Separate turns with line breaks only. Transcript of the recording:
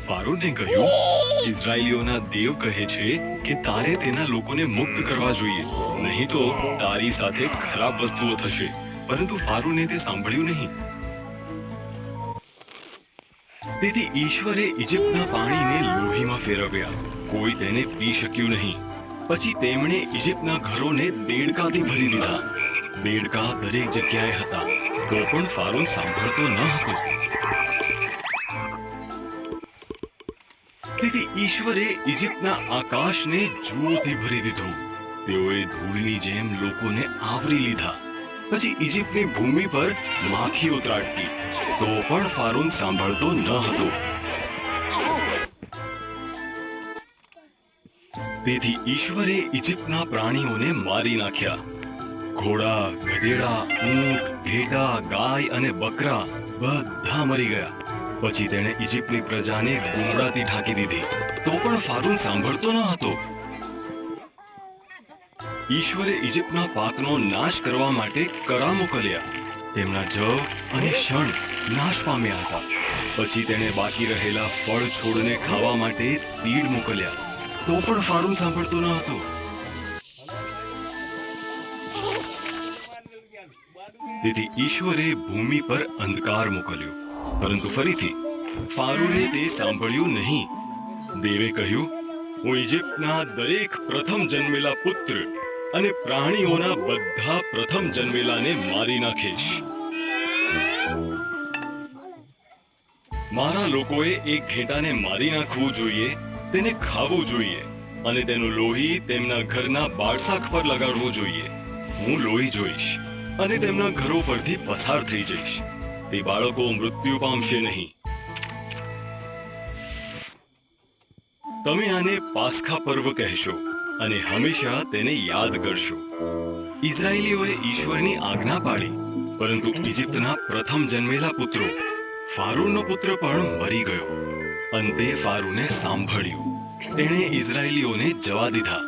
ફારૂને કહ્યું, ઇઝરાયલીઓના દેવ કહે છે કે તારે તેના લોકોને મુક્ત કરવા જોઈએ, નહીં તો તારી સાથે ખરાબ વસ્તુઓ થશે. પરંતુ ફારૂને તે સાંભળ્યું નહીં. તેથી ઈશ્વરે ઇજિપ્તના પાણીને લોહીમાં ફેરવ્યા. કોઈ તેને પી શક્યું નહીં. પછી તેમણે ઇજિપ્તના ઘરોને દેડકાથી ભરી દીધા. દેડકા દરેક જગ્યાએ હતા, તો પણ ફારૂન સાંભળતો ન હતો. તેથી ઈશ્વરે ઇજિપ્તના આકાશને જુઓથી ભરી દીધું. તેઓએ ધૂળની જેમ લોકોને આવરી લીધા. પછી ઇજિપ્તની ભૂમિ પર માખીઓ ત્રાટકી, તો પણ ફારૂન સાંભળતો ન હતો. તેથી ઈશ્વરે ઇજિપ્તના પ્રાણીઓને મારી નાખ્યા. ઘોડા, ગધેડા, ઊંટ, ઘેટા, ગાય અને બકરા બધા મરી ગયા. પછી તેણે ઇજિપ્તની પ્રજાને ગુમડાથી ઢાંકી દીધી, તો પણ ફારૂન સાંભળતો ન હતો. ઈશ્વરે ઇજિપ્તના પાકનો નાશ કરવા માટે કરા મોકલ્યા. તેમના જવ અને શણ નાશ પામ્યા હતા. પછી તેણે બાકી રહેલા ફળ છોડને ખાવા માટે તીડ મોકલ્યા, તો પણ ફારૂન સાંભળતો ન હતો. તેથી ઈશ્વરે ભૂમિ પર અંધકાર મોકલ્યો, પરંતુ ફરીથી ફારૂને તે સાંભળ્યું નહીં. દેવે કહ્યું, હું ઇજિપ્તના દરેક પ્રથમ જન્મેલા પુત્ર અને પ્રાણીઓના બધા પ્રથમ જન્મેલાને મારી નાખીશ. મારા લોકોએ એક ઘેટાને મારી નાખવું જોઈએ, તેને ખાવું જોઈએ અને તેનું લોહી તેમના ઘરના બાળસાખ પર લગાડવું જોઈએ. હું લોહી જોઈશ અને તેમના ઘરો પરથી પસાર થઈ જઈશ. તે બાળકો મૃત્યુ પામશે નહીં. તમે આને પાસ્ખા પર્વ કહેશો અને હંમેશા તેને યાદ કરશો. ઇઝરાયેલીઓએ ઈશ્વરની આજ્ઞા પાળી, પરંતુ ઇજિપ્તના પ્રથમ જન્મેલા પુત્રો, ફારૂનનો પુત્ર પણ મરી ગયો. અંતે ફારૂને સાંભળ્યું. તેણે ઇઝરાયેલીઓને જવા દીધા.